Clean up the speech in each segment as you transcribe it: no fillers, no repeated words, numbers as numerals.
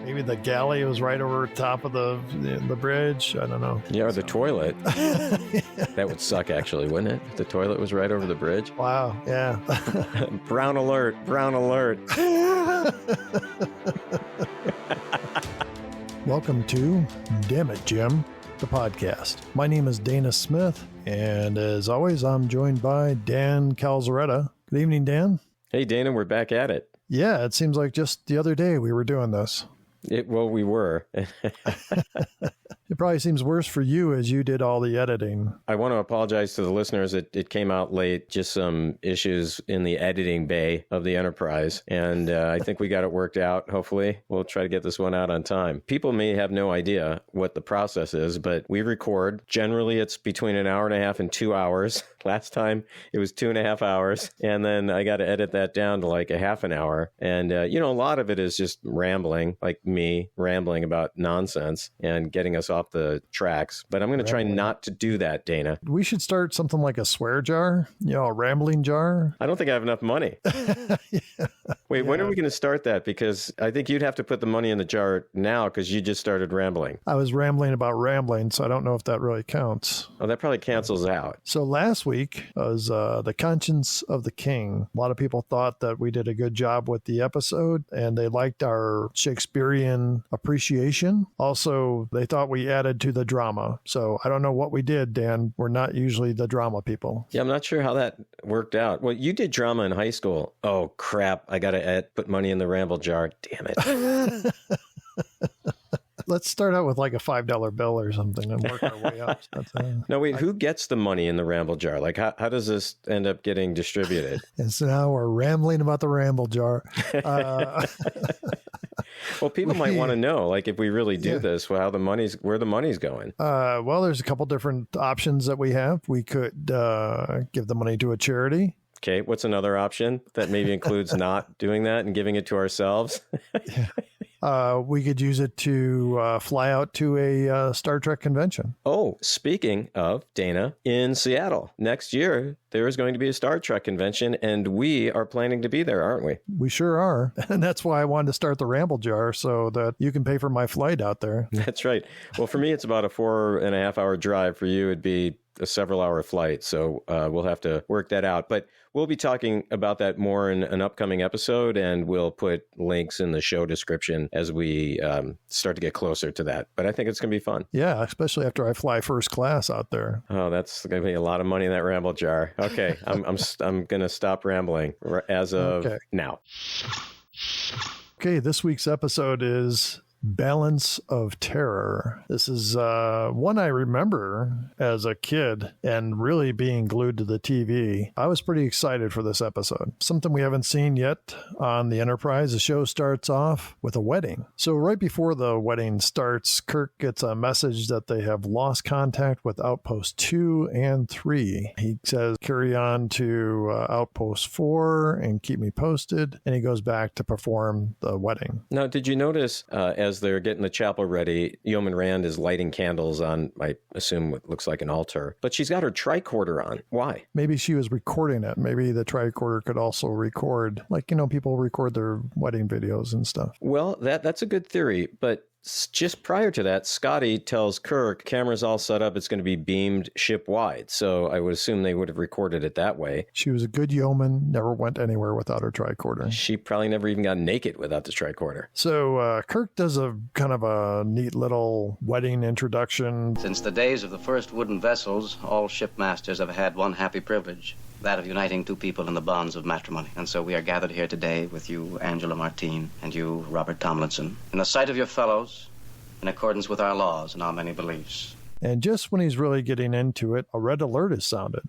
Maybe the galley was right over top of the bridge. I don't know. Yeah, or the toilet. That would suck, actually, wouldn't it? If the toilet was right over the bridge. Wow. Yeah. Brown alert. Brown alert. Welcome to Damn It, Jim, the podcast. My name is Dana Smith, and as always, I'm joined by Dan Calzaretta. Good evening, Dan. Hey, Dana, we're back at it. Yeah, it seems like just the other day we were doing this. Well, we were. It probably seems worse for you as you did all the editing. I want to apologize to the listeners. It came out late, just some issues in the editing bay of the Enterprise. And I think we got it worked out, hopefully. We'll try to get this one out on time. People may have no idea what the process is, but we record. Generally, it's between an hour and a half and 2 hours. Last time, it was 2.5 hours. And then I got to edit that down to like a half an hour. And, a lot of it is just rambling, like me rambling about nonsense and getting us off the tracks. But I'm going to try not to do that, Dana. We should start something like a swear jar, a rambling jar. I don't think I have enough money. Yeah. Wait, when are we going to start that? Because I think you'd have to put the money in the jar now because you just started rambling. I was rambling about rambling, so I don't know if that really counts. Oh, that probably cancels out. So last week was The Conscience of the King. A lot of people thought that we did a good job with the episode, and they liked our Shakespearean appreciation. Also, they thought we added to the drama. So I don't know what we did, Dan. We're not usually the drama people. Yeah, I'm not sure how that worked out. Well, you did drama in high school. Oh, crap. I got to put money in the Ramble Jar. Damn it. Let's start out with like a $5 bill or something and work our way up. No, wait, who gets the money in the Ramble Jar? Like, how does this end up getting distributed? And so now we're rambling about the Ramble Jar. Well, people might want to know, like, if we really do this, where the money's going. Well, there's a couple different options that we have. We could give the money to a charity. Okay, what's another option that maybe includes not doing that and giving it to ourselves? We could use it to fly out to a Star Trek convention. Oh, speaking of, Dana, in Seattle next year, there is going to be a Star Trek convention, and we are planning to be there, aren't we? We sure are. And that's why I wanted to start the Ramble Jar so that you can pay for my flight out there. That's right. Well, for me, it's about a 4.5 hour drive. For you, it'd be a several hour flight. So we'll have to work that out. But we'll be talking about that more in an upcoming episode, and we'll put links in the show description as we start to get closer to that. But I think it's going to be fun. Yeah, especially after I fly first class out there. Oh, that's going to be a lot of money in that Ramble Jar. Okay, I'm going to stop rambling as of now. Okay, this week's episode is Balance of Terror. This is one I remember as a kid and really being glued to the TV. I was pretty excited for this episode. Something we haven't seen yet on the Enterprise. The show starts off with a wedding. So right before the wedding starts, Kirk gets a message that they have lost contact with Outpost 2 and 3. He says, carry on to Outpost 4 and keep me posted. And he goes back to perform the wedding. Now, did you notice as they're getting the chapel ready, Yeoman Rand is lighting candles on, I assume, what looks like an altar. But she's got her tricorder on. Why? Maybe she was recording it. Maybe the tricorder could also record, like, people record their wedding videos and stuff. Well, that's a good theory, but just prior to that, Scotty tells Kirk, camera's all set up, it's going to be beamed ship-wide. So I would assume they would have recorded it that way. She was a good yeoman, never went anywhere without her tricorder. She probably never even got naked without the tricorder. So Kirk does a kind of a neat little wedding introduction. Since the days of the first wooden vessels, all shipmasters have had one happy privilege, that of uniting two people in the bonds of matrimony. And so we are gathered here today with you, Angela Martine, and you, Robert Tomlinson, in the sight of your fellows, in accordance with our laws and our many beliefs. And just when he's really getting into it, a red alert is sounded.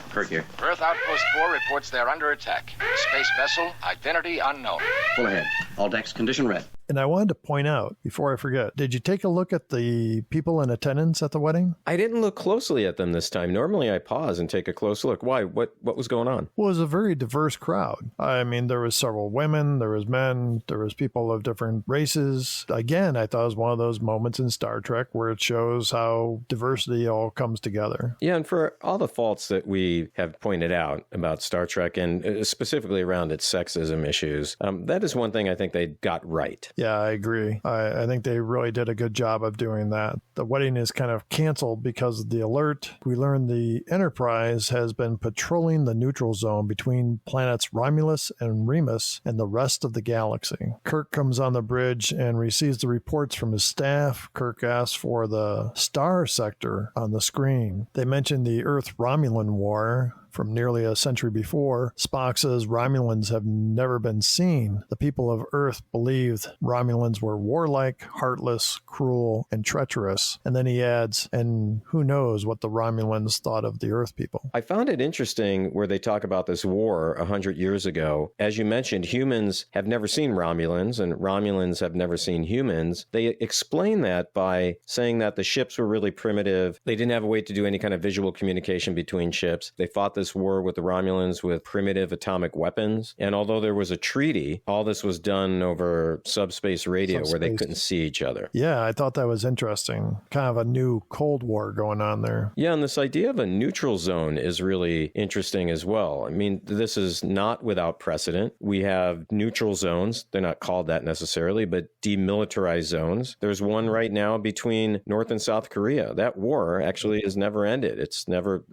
Kirk here. Earth Outpost 4 reports they're under attack. Space vessel, identity unknown. Full ahead. All decks, condition red. And I wanted to point out, before I forget, did you take a look at the people in attendance at the wedding? I didn't look closely at them this time. Normally I pause and take a close look. Why? What was going on? Well, it was a very diverse crowd. I mean, there was several women, there was men, there was people of different races. Again, I thought it was one of those moments in Star Trek where it shows how diversity all comes together. Yeah, and for all the faults that we have pointed out about Star Trek, and specifically around its sexism issues, that is one thing I think they got right. Yeah, I agree. I think they really did a good job of doing that. The wedding is kind of canceled because of the alert. We learn the Enterprise has been patrolling the neutral zone between planets Romulus and Remus and the rest of the galaxy. Kirk comes on the bridge and receives the reports from his staff. Kirk asks for the star sector on the screen. They mention the Earth-Romulan War from nearly a century before. Spock says Romulans have never been seen. The people of Earth believed Romulans were warlike, heartless, cruel, and treacherous. And then he adds, and who knows what the Romulans thought of the Earth people. I found it interesting where they talk about this war 100 years ago. As you mentioned, humans have never seen Romulans, and Romulans have never seen humans. They explain that by saying that the ships were really primitive. They didn't have a way to do any kind of visual communication between ships. They fought this war with the Romulans with primitive atomic weapons. And although there was a treaty, all this was done over subspace radio where they couldn't see each other. Yeah, I thought that was interesting. Kind of a new Cold War going on there. Yeah, and this idea of a neutral zone is really interesting as well. I mean, this is not without precedent. We have neutral zones. They're not called that necessarily, but demilitarized zones. There's one right now between North and South Korea. That war actually has never ended.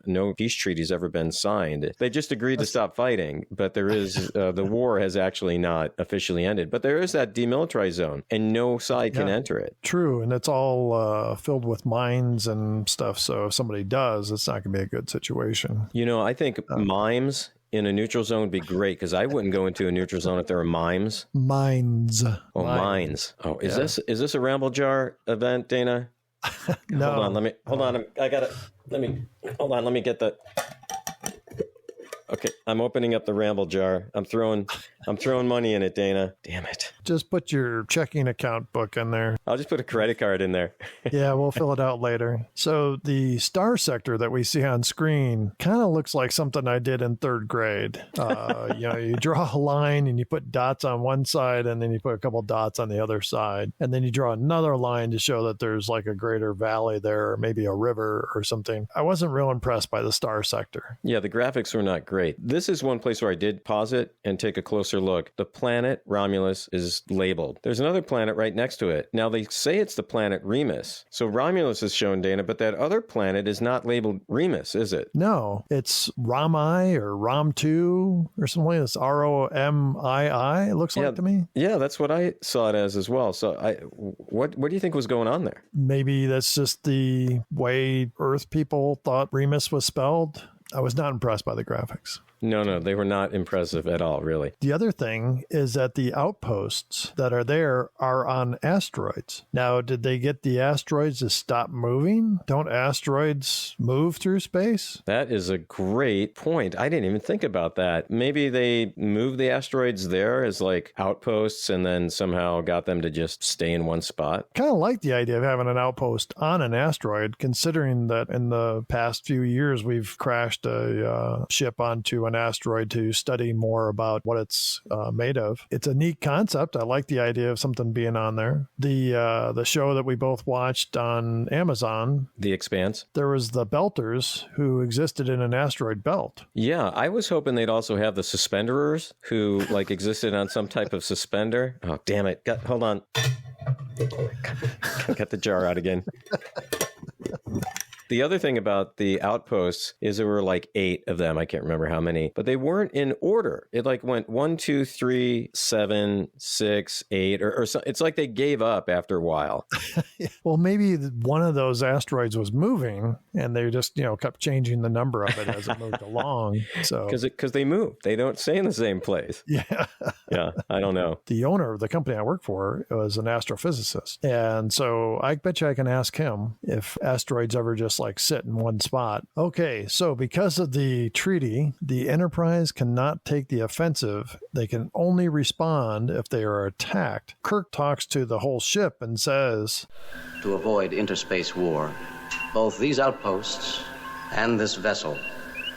No peace treaty's ever been signed. They just agreed to stop fighting, but there is, the war has actually not officially ended. But there is that demilitarized zone, and no side can enter it. True, and it's all filled with mines and stuff, so if somebody does, it's not going to be a good situation. You know, I think mimes in a neutral zone would be great, because I wouldn't go into a neutral zone if there were mimes. Mines. Oh, mines. Oh, is this a Ramble Jar event, Dana? No. Hold on. Let me get the... Okay, I'm opening up the Ramble Jar. I'm throwing money in it, Dana. Damn it. Just put your checking account book in there. I'll just put a credit card in there. Yeah, we'll fill it out later. So the star sector that we see on screen kind of looks like something I did in third grade. You draw a line and you put dots on one side and then you put a couple dots on the other side. And then you draw another line to show that there's like a greater valley there, or maybe a river or something. I wasn't real impressed by the star sector. Yeah, the graphics were not great. This is one place where I did pause it and take a closer look. The planet Romulus is labeled. There's another planet right next to it. Now, they say it's the planet Remus. So Romulus is shown, Dana, but that other planet is not labeled Remus, is it? No, it's Rami or Rom2 or something like this. Romii, it looks like to me. Yeah, that's what I saw it as well. So what do you think was going on there? Maybe that's just the way Earth people thought Remus was spelled. I was not impressed by the graphics. No, they were not impressive at all, really. The other thing is that the outposts that are there are on asteroids. Now, did they get the asteroids to stop moving? Don't asteroids move through space? That is a great point. I didn't even think about that. Maybe they moved the asteroids there as like outposts and then somehow got them to just stay in one spot. Kind of like the idea of having an outpost on an asteroid, considering that in the past few years we've crashed a ship onto an asteroid to study more about what it's made of. It's a neat concept. I like the idea of something being on there. The show that we both watched on Amazon, The Expanse, there was the Belters who existed in an asteroid belt. Yeah, I was hoping they'd also have the Suspenderers who like existed on some type of suspender. Oh, damn it. Hold on. Get the jar out again. The other thing about the outposts is there were like 8 of them. I can't remember how many, but they weren't in order. It like went 1, 2, 3, 7, 6, 8, or so. It's like they gave up after a while. Well, maybe one of those asteroids was moving and they just, kept changing the number of it as it moved along. So because they move, they don't stay in the same place. Yeah. Yeah. I don't know. The owner of the company I work for was an astrophysicist. And so I bet you I can ask him if asteroids ever just like sit in one spot. Okay, so because of the treaty, the Enterprise cannot take the offensive. They can only respond if they are attacked. Kirk talks to the whole ship and says, To avoid interspace war, both these outposts and this vessel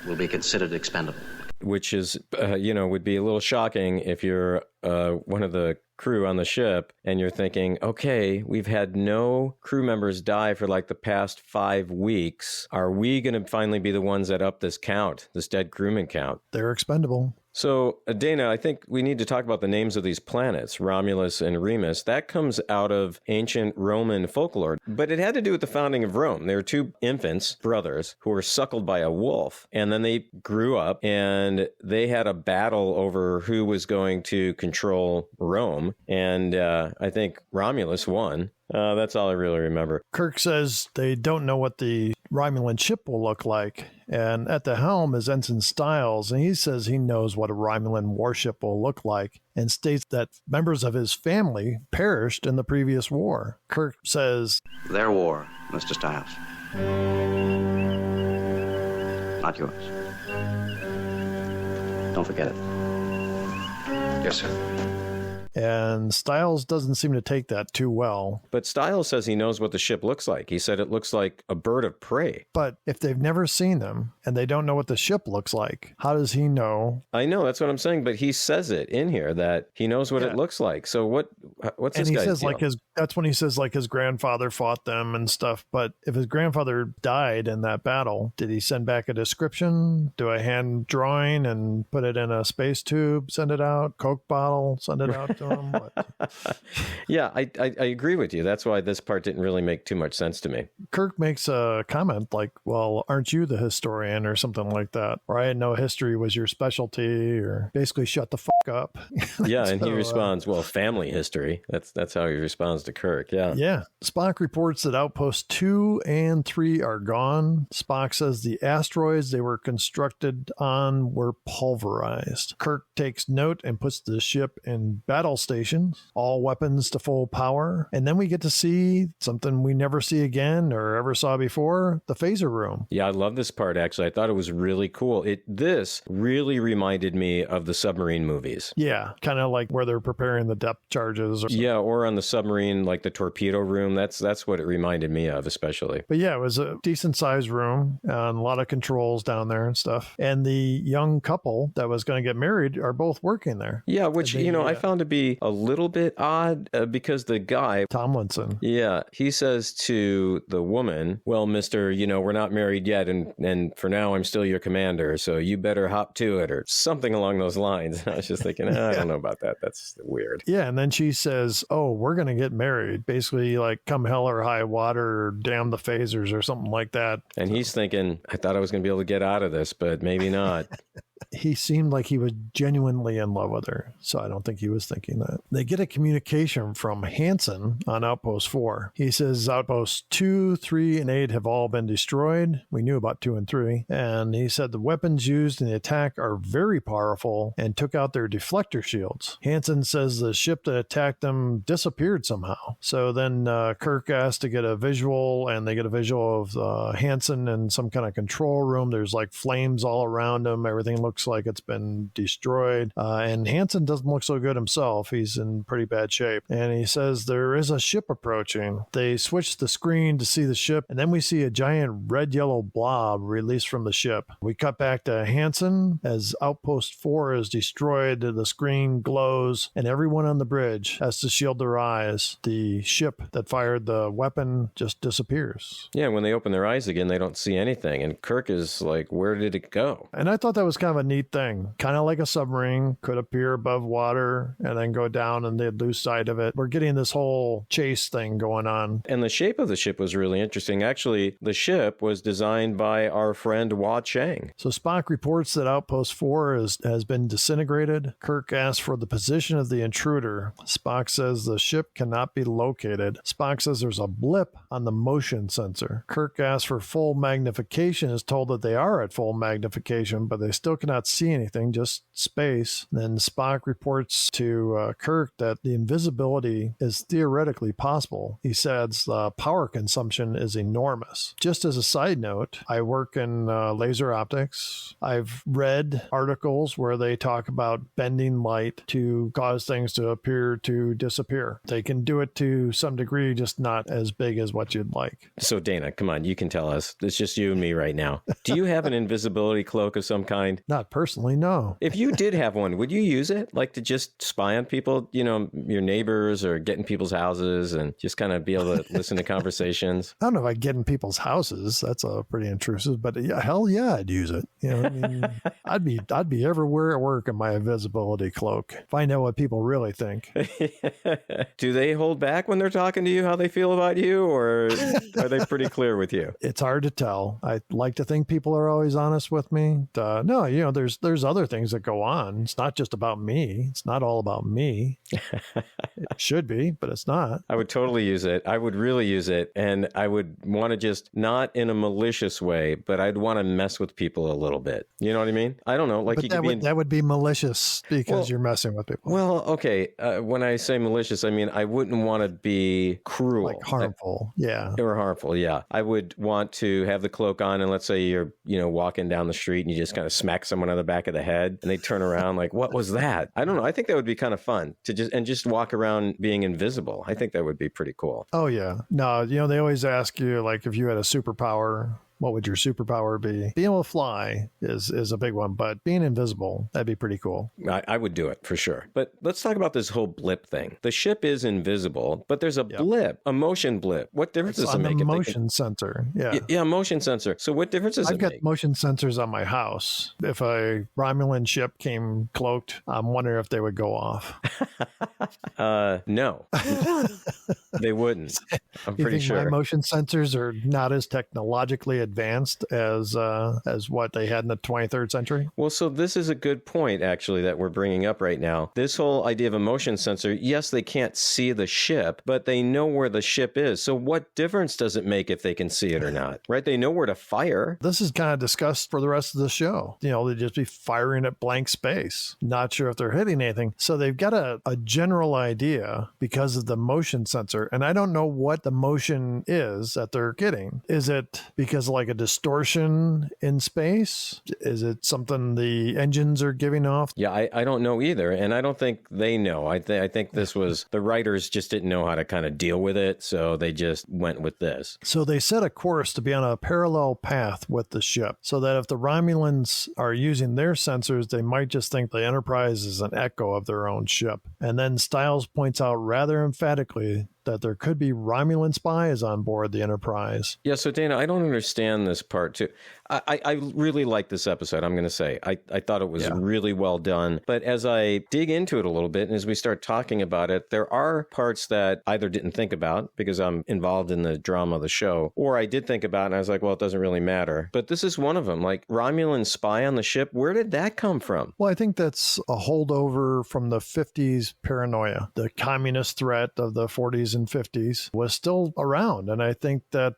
will be considered expendable. Which is, would be a little shocking if you're one of the crew on the ship and you're thinking, okay, we've had no crew members die for like the past 5 weeks. Are we going to finally be the ones that up this count, this dead crewman count? They're expendable. So, Dana, I think we need to talk about the names of these planets, Romulus and Remus. That comes out of ancient Roman folklore, but it had to do with the founding of Rome. They were two infants, brothers, who were suckled by a wolf, and then they grew up, and they had a battle over who was going to control Rome, and I think Romulus won. That's all I really remember. Kirk says they don't know what the Romulan ship will look like. And at the helm is Ensign Styles, and he says he knows what a Romulan warship will look like and states that members of his family perished in the previous war. Kirk says, Their war, Mr. Styles. Not yours. Don't forget it. Yes, sir. and Styles doesn't seem to take that too well. But Styles says he knows what the ship looks like. He said it looks like a bird of prey. But if they've never seen them and they don't know what the ship looks like, how does he know? I know, that's what I'm saying, but he says it in here that he knows what it looks like. So what's and this he guy's says deal? like that's when he says like his grandfather fought them and stuff. But if his grandfather died in that battle, did he send back a description? Do a hand drawing and put it in a space tube, send it out, Coke bottle, send it out to him? Yeah, I agree with you. That's why this part didn't really make too much sense to me. Kirk makes a comment like, well, aren't you the historian or something like that? Or I didn't know history was your specialty, or basically shut the fuck up. Yeah, and So, he responds, well, family history. That's how he responds to Kirk. Yeah. Yeah. Spock reports that Outposts 2 and 3 are gone. Spock says the asteroids they were constructed on were pulverized. Kirk takes note and puts the ship in battle stations, all weapons to full power. And then we get to see something we never see again or ever saw before, the phaser room. Yeah, I love this part, actually. I thought it was really cool. This really reminded me of the submarine movies. Yeah, kind of like where they're preparing the depth charges. Or something. Yeah, or on the submarine, like the torpedo room. That's what it reminded me of, especially. But yeah, it was a decent sized room and a lot of controls down there and stuff. And the young couple that was going to get married are both working there. Yeah, which, I found to be a little bit odd because the guy, Tomlinson. yeah, he says to the woman, well, mister, we're not married yet. And for now, I'm still your commander. So you better hop to it or something along those lines. I was just thinking, I don't know about that. That's weird. Yeah. And then she says, oh, we're going to get married. Basically, like come hell or high water or damn the phasers or something like that. And he's thinking, I thought I was going to be able to get out of this, but maybe not. He seemed like he was genuinely in love with her, so I don't think he was thinking that. They get a communication from Hansen on Outpost 4. He says Outposts 2, 3, and 8 have all been destroyed. We knew about 2 and 3. And he said the weapons used in the attack are very powerful and took out their deflector shields. Hansen says the ship that attacked them disappeared somehow. So then Kirk asked to get a visual, and they get a visual of Hansen in some kind of control room. There's like flames all around him. Everything looks like it's been destroyed. And Hansen doesn't look so good himself. He's in pretty bad shape. And he says there is a ship approaching. They switch the screen to see the ship, and then we see a giant red-yellow blob released from the ship. We cut back to Hansen as Outpost 4 is destroyed. The screen glows, and everyone on the bridge has to shield their eyes. The ship that fired the weapon just disappears. Yeah, when they open their eyes again, they don't see anything. And Kirk is like, where did it go? And I thought that was kind of a neat thing. Kind of like a submarine could appear above water and then go down and they'd lose sight of it. We're getting this whole chase thing going on. And the shape of the ship was really interesting. Actually, the ship was designed by our friend Hua Chang. So Spock reports that Outpost 4 has been disintegrated. Kirk asks for the position of the intruder. Spock says the ship cannot be located. Spock says there's a blip on the motion sensor. Kirk asks for full magnification, is told that they are at full magnification, but they still cannot see anything, just space. Then Spock reports to Kirk that the invisibility is theoretically possible. He says the power consumption is enormous. Just as a side note, I work in laser optics. I've read articles where they talk about bending light to cause things to appear to disappear. They can do it to some degree, just not as big as what you'd like. So Dana, come on, you can tell us. It's just you and me right now. Do you have an invisibility cloak of some kind? Not personally, no. If you did have one, would you use it? Like to just spy on people, your neighbors, or get in people's houses and just kind of be able to listen to conversations? I don't know if I get in people's houses. That's pretty intrusive, but hell yeah, I'd use it. I mean, I'd be everywhere at work in my invisibility cloak. Find out what people really think. Do they hold back when they're talking to you, how they feel about you, or are they pretty clear with you? It's hard to tell. I like to think people are always honest with me. No, there's other things that go on. It's not just about me. It's not all about me. It should be, but it's not. I would totally use it. I would really use it. And I would want to just, not in a malicious way, but I'd want to mess with people a little bit. You know what I mean? I don't know. Like but that would be malicious because you're messing with people. Well, okay. When I say malicious, I mean, I wouldn't want to be cruel. Like harmful. Yeah. Or harmful. Yeah. I would want to have the cloak on, and let's say you're, walking down the street and you just kind of smack someone on the back of the head and they turn around like, what was that? I don't know. I think that would be kind of fun to just walk around being invisible. I think that would be pretty cool. Oh, yeah. No, they always ask you, like, if you had a superpower, what would your superpower be? Being able to fly is a big one, but being invisible, that'd be pretty cool. I would do it for sure. But let's talk about this whole blip thing. The ship is invisible, but there's a blip, a motion blip. What difference does it make? A motion sensor. Yeah. Yeah, motion sensor. So what difference does it make? I've got motion sensors on my house. If a Romulan ship came cloaked, I'm wondering if they would go off. No. They wouldn't. I'm pretty sure. My motion sensors are not as technologically advanced as what they had in the 23rd century? Well, so this is a good point, actually, that we're bringing up right now. This whole idea of a motion sensor, yes, they can't see the ship, but they know where the ship is. So what difference does it make if they can see it or not, right? They know where to fire. This is kind of discussed for the rest of the show. They'd just be firing at blank space, not sure if they're hitting anything. So they've got a general idea because of the motion sensor. And I don't know what the motion is that they're getting. Is it because like a distortion in space? Is it something the engines are giving off? Yeah, I don't know either. And I don't think they know. I think this was, the writers just didn't know how to kind of deal with it. So they just went with this. So they set a course to be on a parallel path with the ship so that if the Romulans are using their sensors, they might just think the Enterprise is an echo of their own ship. And then Stiles points out rather emphatically that there could be Romulan spies on board the Enterprise. Yeah, so Dana, I don't understand this part too. I really like this episode, I'm going to say. I thought it was really well done. But as I dig into it a little bit, and as we start talking about it, there are parts that I either didn't think about because I'm involved in the drama of the show, or I did think about it and I was like, well, it doesn't really matter. But this is one of them. Like, Romulan spy on the ship, where did that come from? Well, I think that's a holdover from the 50s paranoia. The communist threat of the 40s and 50s was still around. And I think that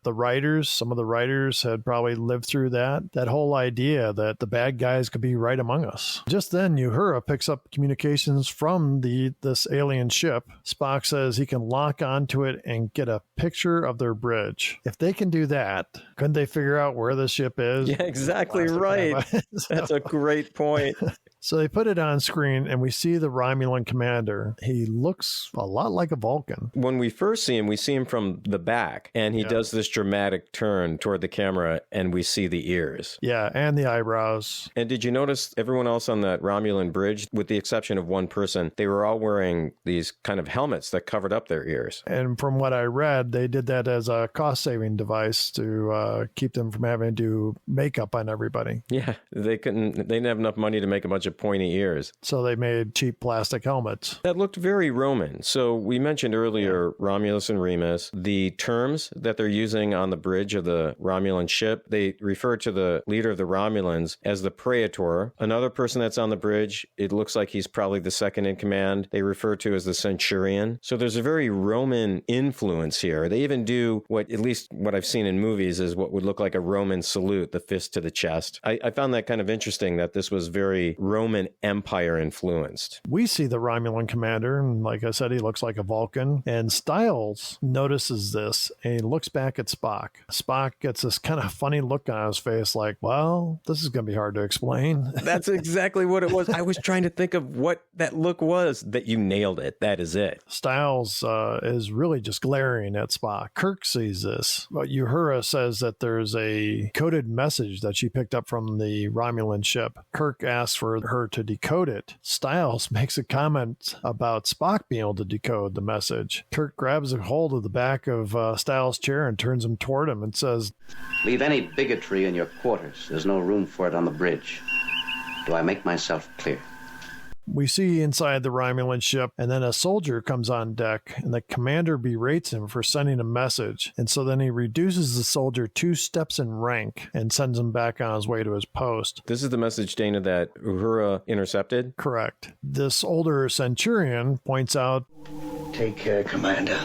some of the writers had probably lived through that whole idea that the bad guys could be right among us. Just then, Uhura picks up communications from this alien ship. Spock says he can lock onto it and get a picture of their bridge. If they can do that, couldn't they figure out where the ship is? Yeah, exactly right. That's a great point. So they put it on screen and we see the Romulan commander. He looks a lot like a Vulcan. When we first see him from the back, and he does this dramatic turn toward the camera and we see the ears. Yeah, and the eyebrows. And did you notice everyone else on that Romulan bridge, with the exception of one person, they were all wearing these kind of helmets that covered up their ears. And from what I read, they did that as a cost-saving device to keep them from having to do makeup on everybody. Yeah, they didn't have enough money to make a bunch of pointy ears. So they made cheap plastic helmets. That looked very Roman. So we mentioned earlier Romulus and Remus. The terms that they're using on the bridge of the Romulan ship, they refer to the leader of the Romulans as the Praetor. Another person that's on the bridge, it looks like he's probably the second in command, they refer to as the Centurion. So there's a very Roman influence here. They even do at least what I've seen in movies, is what would look like a Roman salute, the fist to the chest. I found that kind of interesting, that this was very Roman Roman Empire influenced. We see the Romulan commander, and like I said, he looks like a Vulcan. And Styles notices this, and he looks back at Spock. Spock gets this kind of funny look on his face, like, well, this is going to be hard to explain. That's exactly what it was. I was trying to think of what that look was. That you nailed it. That is it. Styles is really just glaring at Spock. Kirk sees this. But Uhura says that there's a coded message that she picked up from the Romulan ship. Kirk asks for her to decode it. Styles makes a comment about Spock being able to decode the message. Kirk grabs a hold of the back of Styles' chair and turns him toward him and says, Leave any bigotry in your quarters. There's no room for it on the bridge. Do I make myself clear? We see inside the Romulan ship, and then a soldier comes on deck, and the commander berates him for sending a message. And so then he reduces the soldier 2 steps in rank and sends him back on his way to his post. This is the message, Dana, that Uhura intercepted? Correct. This older centurion points out, Take care, Commander.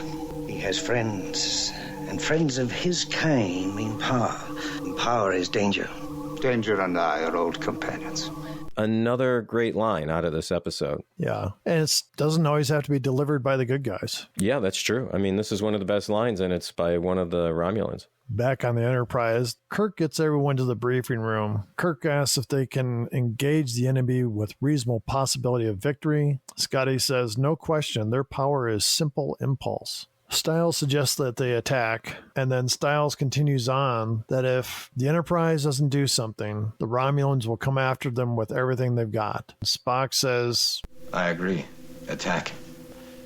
He has friends, and friends of his kind mean power. And power is danger. Danger and I are old companions. Another great line out of this episode. Yeah, and it doesn't always have to be delivered by the good guys. Yeah, that's true. I mean, this is one of the best lines, and it's by one of the Romulans. Back on the Enterprise, Kirk gets everyone to the briefing room. Kirk asks if they can engage the enemy with reasonable possibility of victory. Scotty says, no question, their power is simple impulse. Styles suggests that they attack, and then Styles continues on that if the Enterprise doesn't do something, the Romulans will come after them with everything they've got. Spock says, I agree. Attack.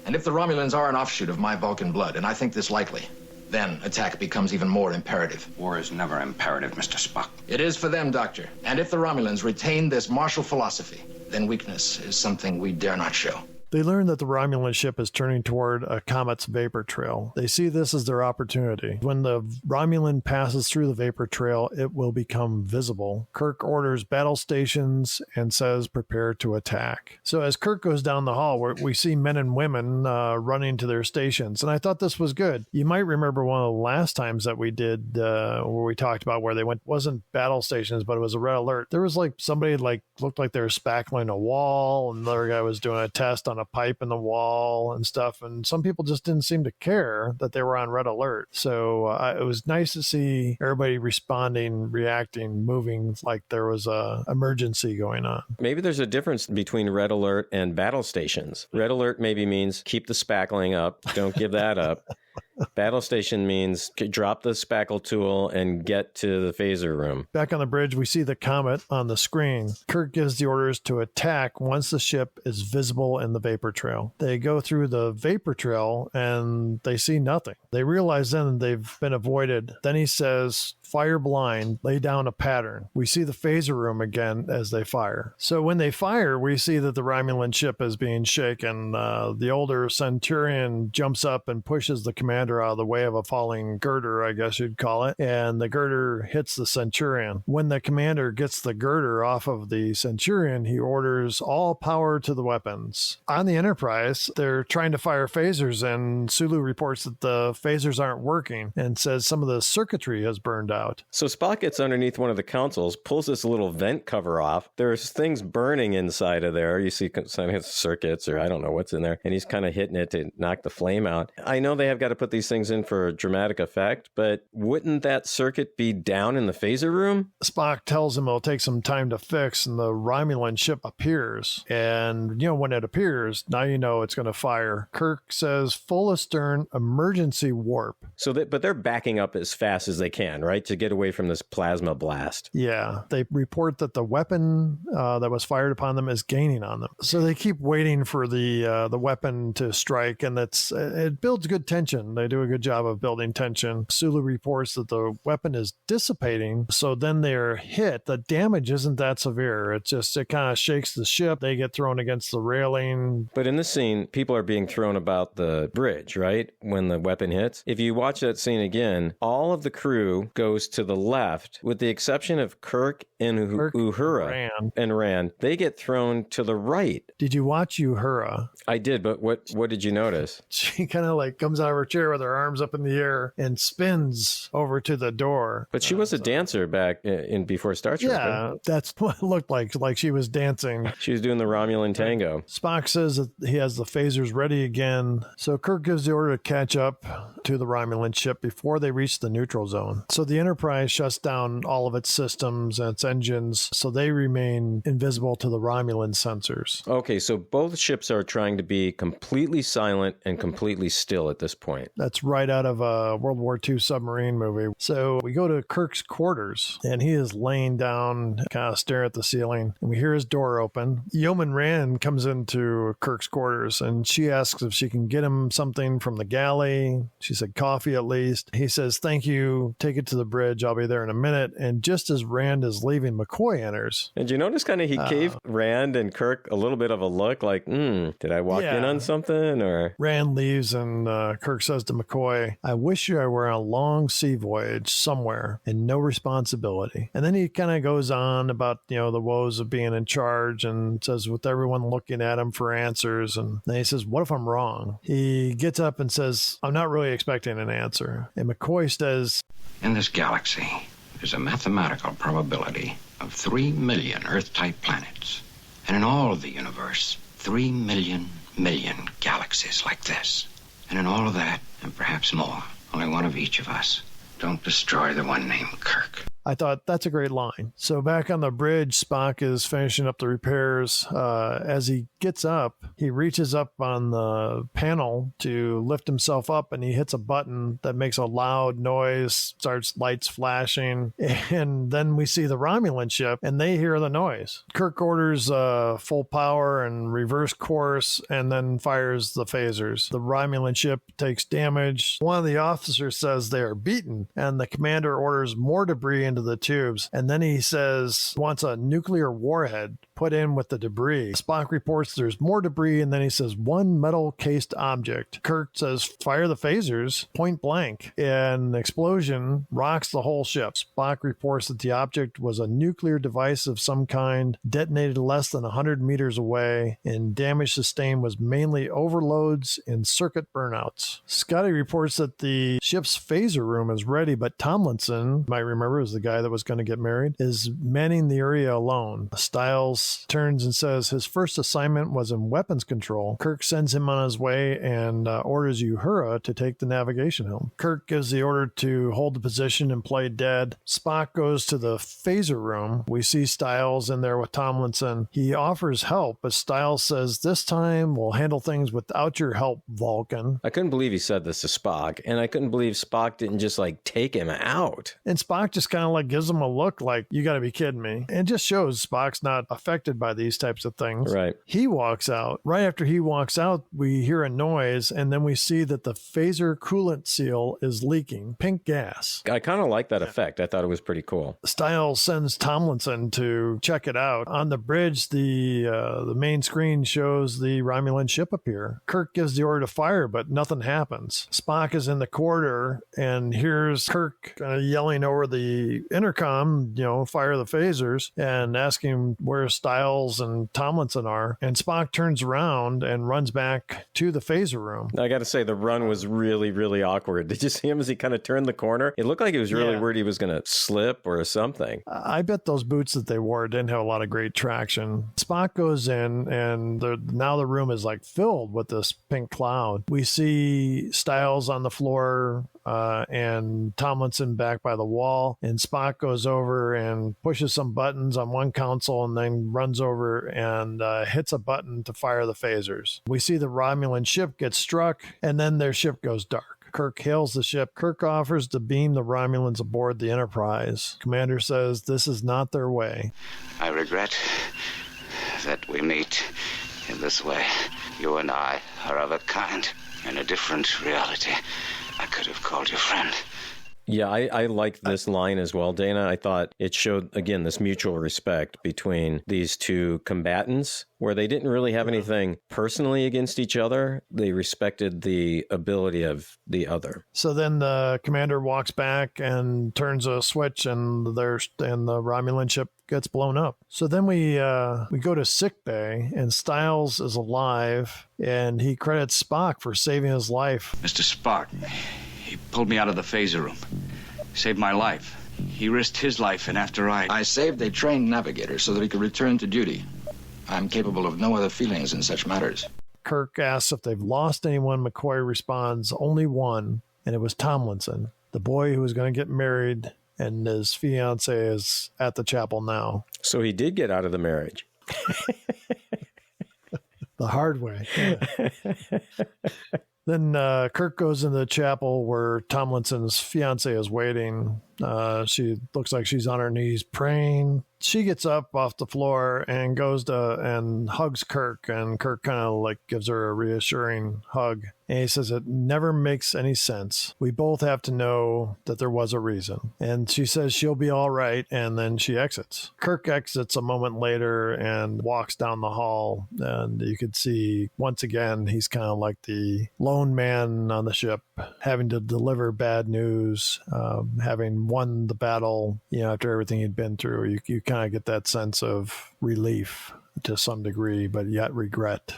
And if the Romulans are an offshoot of my Vulcan blood, and I think this likely, then attack becomes even more imperative. War is never imperative, Mr. Spock. It is for them, Doctor. And if the Romulans retain this martial philosophy, then weakness is something we dare not show. They learn that the Romulan ship is turning toward a comet's vapor trail. They see this as their opportunity. When the Romulan passes through the vapor trail, it will become visible. Kirk orders battle stations and says, prepare to attack. So as Kirk goes down the hall, we see men and women running to their stations. And I thought this was good. You might remember one of the last times that we did where we talked about where they went, wasn't battle stations, but it was a red alert. There was like somebody looked like they were spackling a wall, and another guy was doing a test on a pipe in the wall and stuff, and some people just didn't seem to care that they were on red alert. So it was nice to see everybody responding, reacting, moving like there was a emergency going on. Maybe there's a difference between red alert and battle stations. Red alert maybe means keep the spackling up, don't give that up. Battle station means drop the spackle tool and get to the phaser room. Back on the bridge, we see the comet on the screen. Kirk gives the orders to attack once the ship is visible in the vapor trail. They go through the vapor trail and they see nothing. They realize then they've been avoided. Then he says, fire blind, lay down a pattern. We see the phaser room again as they fire. So when they fire, we see that the Romulan ship is being shaken. The older Centurion jumps up and pushes the commander out of the way of a falling girder, I guess you'd call it, and the girder hits the Centurion. When the commander gets the girder off of the Centurion, he orders all power to the weapons. On the Enterprise, they're trying to fire phasers, and Sulu reports that the phasers aren't working and says some of the circuitry has burned out. So Spock gets underneath one of the consoles, pulls this little vent cover off. There's things burning inside of there. You see some circuits, or I don't know what's in there, and he's kind of hitting it to knock the flame out. I know they have got to put these things in for dramatic effect, but wouldn't that circuit be down in the phaser room? Spock tells him it'll take some time to fix, and the Romulan ship appears. And, when it appears, now you know it's going to fire. Kirk says, full astern, emergency warp. But they're backing up as fast as they can, right, to get away from this plasma blast. Yeah, they report that the weapon that was fired upon them is gaining on them. So they keep waiting for the weapon to strike, and it builds good tension. They do a good job of building tension. Sulu reports that the weapon is dissipating, so then they're hit. The damage isn't that severe. It kind of shakes the ship. They get thrown against the railing. But in this scene, people are being thrown about the bridge, right, when the weapon hits. If you watch that scene again, all of the crew goes to the left, with the exception of Kirk and Uhura and Rand, they get thrown to the right. Did you watch Uhura? I did, but what did you notice? She kind of like comes out of her chair with her arms up in the air and spins over to the door. But she was a dancer back in before Star Trek. Yeah, right? that's what it looked like she was dancing. She was doing the Romulan tango. Spock says that he has the phasers ready again, so Kirk gives the order to catch up to the Romulan ship before they reach the neutral zone. So the Enterprise shuts down all of its systems and its engines, so they remain invisible to the Romulan sensors. Okay, so both ships are trying to be completely silent and completely still at this point. That's right out of a World War II submarine movie. So we go to Kirk's quarters, and he is laying down, kind of staring at the ceiling, and we hear his door open. Yeoman Rand comes into Kirk's quarters, and she asks if she can get him something from the galley. She said coffee at least. He says, thank you, take it to the bridge, I'll be there in a minute. And just as Rand is leaving, McCoy enters. And you notice kind of he gave Rand and Kirk a little bit of a look like, did I walk in on something? Or Rand leaves, and Kirk says to McCoy, I wish I were on a long sea voyage somewhere and no responsibility. And then he kind of goes on about, the woes of being in charge, and says with everyone looking at him for answers. And then he says, what if I'm wrong? He gets up and says, I'm not really expecting an answer. And McCoy says, in this galaxy, there's a mathematical probability of 3 million Earth-type planets. And in all of the universe, 3 million galaxies like this. And in all of that, and perhaps more, only one of each of us. Don't destroy the one named Kirk. I thought that's a great line. So back on the bridge, Spock is finishing up the repairs. As he gets up, he reaches up on the panel to lift himself up, and he hits a button that makes a loud noise, starts lights flashing, and then we see the Romulan ship, and they hear the noise. Kirk orders full power and reverse course, and then fires the phasers. The Romulan ship takes damage. One of the officers says they are beaten, and the commander orders more debris into the tubes, and then he says wants a nuclear warhead put in with the debris. Spock reports there's more debris, and then he says one metal cased object. Kirk says fire the phasers, point blank. An explosion rocks the whole ship. Spock reports that the object was a nuclear device of some kind, detonated less than 100 meters away, and damage sustained was mainly overloads and circuit burnouts. Scotty reports that the ship's phaser room is ready, but Tomlinson, you might remember, was the guy that was going to get married, is manning the area alone. Styles turns and says his first assignment was in weapons control. Kirk sends him on his way and orders Uhura to take the navigation helm. Kirk gives the order to hold the position and play dead. Spock goes to the phaser room. We see Styles in there with Tomlinson. He offers help, but Styles says, this time we'll handle things without your help, Vulcan. I couldn't believe he said this to Spock, and I couldn't believe Spock didn't just take him out. And Spock just kind of gives him a look like, you got to be kidding me. And it just shows Spock's not affected by these types of things. Right. He walks out. Right after he walks out, we hear a noise, and then we see that the phaser coolant seal is leaking pink gas. I kind of like that effect. I thought it was pretty cool. Styles sends Tomlinson to check it out. On the bridge, the main screen shows the Romulan ship appear. Kirk gives the order to fire, but nothing happens. Spock is in the corridor and hears Kirk yelling over the intercom, fire the phasers, and asking where Styles and Tomlinson are. And Spock turns around and runs back to the phaser room. I got to say, the run was really, really awkward. Did you see him as he kind of turned the corner? It looked like he was really worried he was going to slip or something. I bet those boots that they wore didn't have a lot of great traction. Spock goes in, and now the room is filled with this pink cloud. We see Styles on the floor, and Tomlinson back by the wall, and Spock goes over and pushes some buttons on one console and then runs over and hits a button to fire the phasers. We see the Romulan ship get struck, and then their ship goes dark. Kirk hails the ship. Kirk offers to beam the Romulans aboard the Enterprise. Commander says this is not their way. I regret that we meet in this way. You and I are of a kind, in a different reality. I could have called you friend. Yeah, I like this line as well, Dana. I thought it showed, again, this mutual respect between these two combatants, where they didn't really have anything personally against each other. They respected the ability of the other. So then the commander walks back and turns a switch, and the Romulan ship gets blown up. So then we go to sick bay, and Styles is alive, and he credits Spock for saving his life. Mr. Spock, he pulled me out of the phaser room, saved my life. He risked his life, and after I saved a trained navigator so that he could return to duty. I'm capable of no other feelings in such matters. Kirk asks if they've lost anyone. McCoy responds, only one, and it was Tomlinson, the boy who was going to get married, and his fiance is at the chapel now. So he did get out of the marriage. The hard way. Yeah. Then Kirk goes into the chapel where Tomlinson's fiance is waiting. She looks like she's on her knees praying. She gets up off the floor and goes and hugs Kirk, and Kirk kind of like gives her a reassuring hug. And he says, it never makes any sense. We both have to know that there was a reason. And she says she'll be all right, and then she exits. Kirk exits a moment later and walks down the hall, and you could see, once again, he's kind of like the lone man on the ship, having to deliver bad news, having won the battle, after everything he'd been through. You kind of get that sense of relief to some degree, but yet regret.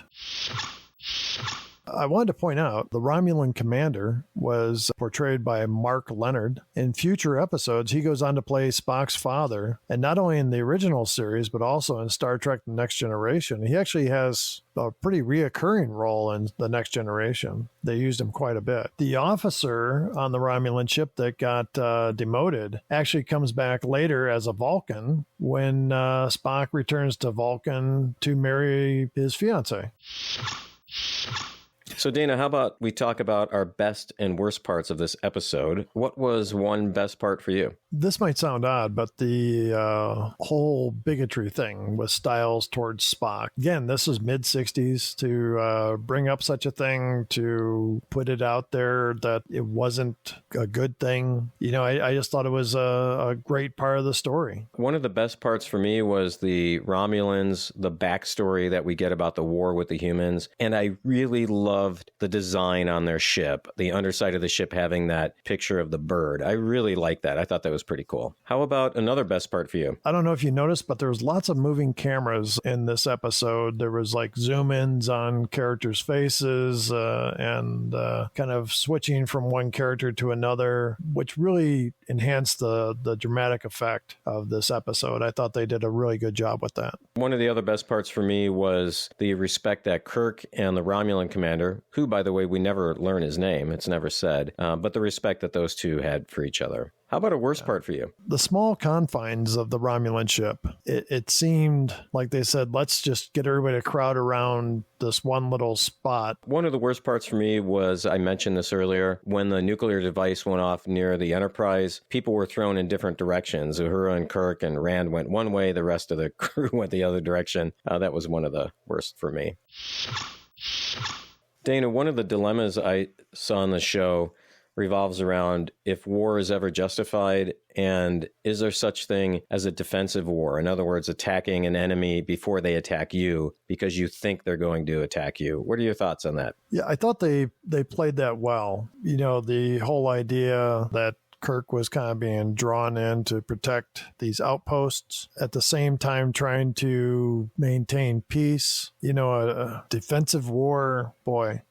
I wanted to point out the Romulan commander was portrayed by Mark Leonard. In future episodes, he goes on to play Spock's father, and not only in the original series, but also in Star Trek The Next Generation. He actually has a pretty reoccurring role in The Next Generation. They used him quite a bit. The officer on the Romulan ship that got demoted actually comes back later as a Vulcan when Spock returns to Vulcan to marry his fiancée. So, Dana, how about we talk about our best and worst parts of this episode? What was one best part for you? This might sound odd, but the whole bigotry thing with Styles towards Spock. Again, this is mid-60s to bring up such a thing, to put it out there that it wasn't a good thing. I just thought it was a great part of the story. One of the best parts for me was the Romulans, the backstory that we get about the war with the humans. And I really loved the design on their ship, the underside of the ship having that picture of the bird. I really liked that. I thought that was pretty cool. How about another best part for you? I don't know if you noticed, but there was lots of moving cameras in this episode. There was like zoom-ins on characters' faces and kind of switching from one character to another, which really enhanced the dramatic effect of this episode. I thought they did a really good job with that. One of the other best parts for me was the respect that Kirk and the Romulan commander, who, by the way, we never learn his name, it's never said, but the respect that those two had for each other. How about a worst part for you? The small confines of the Romulan ship. It seemed like they said, let's just get everybody to crowd around this one little spot. One of the worst parts for me was, I mentioned this earlier, when the nuclear device went off near the Enterprise, people were thrown in different directions. Uhura and Kirk and Rand went one way, the rest of the crew went the other direction. That was one of the worst for me. Dana, one of the dilemmas I saw on the show revolves around if war is ever justified, and is there such thing as a defensive war? In other words, attacking an enemy before they attack you because you think they're going to attack you. What are your thoughts on that? Yeah, I thought they played that well. The whole idea that Kirk was kind of being drawn in to protect these outposts, at the same time trying to maintain peace. A defensive war, boy,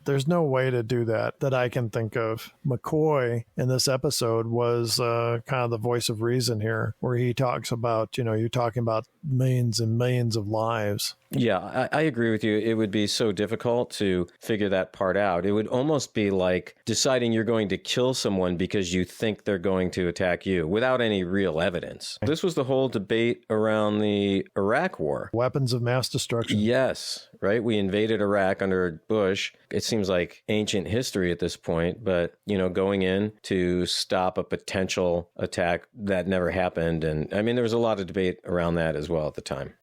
there's no way to do that I can think of. McCoy in this episode was kind of the voice of reason here, where he talks about, you're talking about millions and millions of lives. Yeah, I agree with you. It would be so difficult to figure that part out. It would almost be like deciding you're going to kill someone because you think they're going to attack you without any real evidence. This was the whole debate around the Iraq War. Weapons of mass destruction. Yes, right? We invaded Iraq under Bush. It seems like ancient history at this point, but, going in to stop a potential attack that never happened. And I mean, there was a lot of debate around that as well at the time.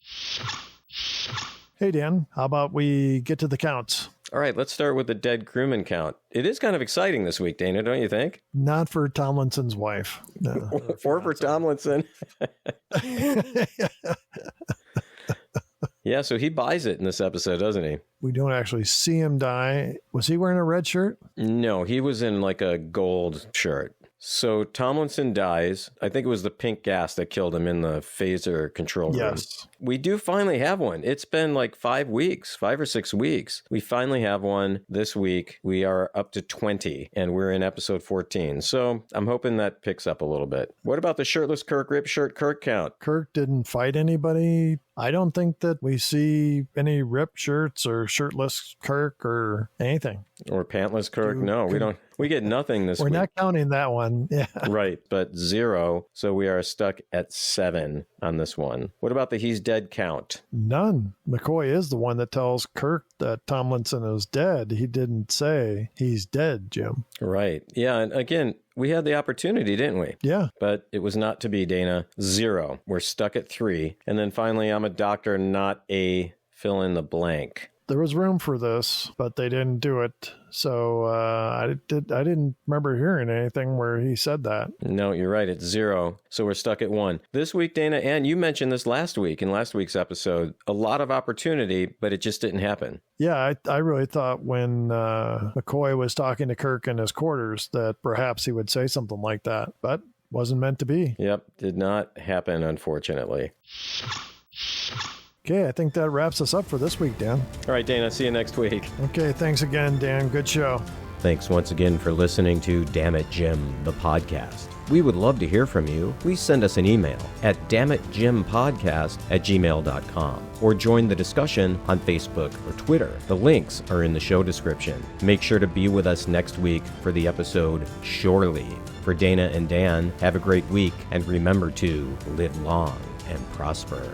Hey, Dan, how about we get to the counts? All right, let's start with the dead crewman count. It is kind of exciting this week, Dana, don't you think? Not for Tomlinson's wife. No, or for Tomlinson. Yeah, so he buys it in this episode, doesn't he? We don't actually see him die. Was he wearing a red shirt? No, he was in like a gold shirt. So Tomlinson dies. I think it was the pink gas that killed him in the phaser control room. Yes. We do finally have one. It's been like 5 or 6 weeks. We finally have one this week. We are up to 20 and we're in episode 14. So I'm hoping that picks up a little bit. What about the shirtless Kirk, rip shirt Kirk count? Kirk didn't fight anybody. I don't think that we see any ripped shirts or shirtless Kirk or anything. Or pantless Kirk? No, we don't. We get nothing this week. We're not counting that one. Yeah. Right, but 0. So we are stuck at 7 on this one. What about the he's dead count? None. McCoy is the one that tells Kirk that Tomlinson is dead. He didn't say he's dead, Jim. Right. Yeah, and again, we had the opportunity, didn't we? Yeah. But it was not to be, Dana. 0. We're stuck at 3. And then finally, I'm a doctor, not a fill in the blank. There was room for this, but they didn't do it. So I didn't remember hearing anything where he said that. No, you're right. It's 0. So we're stuck at 1. This week, Dana, and you mentioned this last week in last week's episode, a lot of opportunity, but it just didn't happen. Yeah, I really thought when McCoy was talking to Kirk in his quarters that perhaps he would say something like that, but wasn't meant to be. Yep, did not happen, unfortunately. Okay, I think that wraps us up for this week, Dan. All right, Dana, see you next week. Okay, thanks again, Dan. Good show. Thanks once again for listening to Damn It Jim, the podcast. We would love to hear from you. Please send us an email at dammitjimpodcast@gmail.com or join the discussion on Facebook or Twitter. The links are in the show description. Make sure to be with us next week for the episode Surely. For Dana and Dan, have a great week and remember to live long and prosper.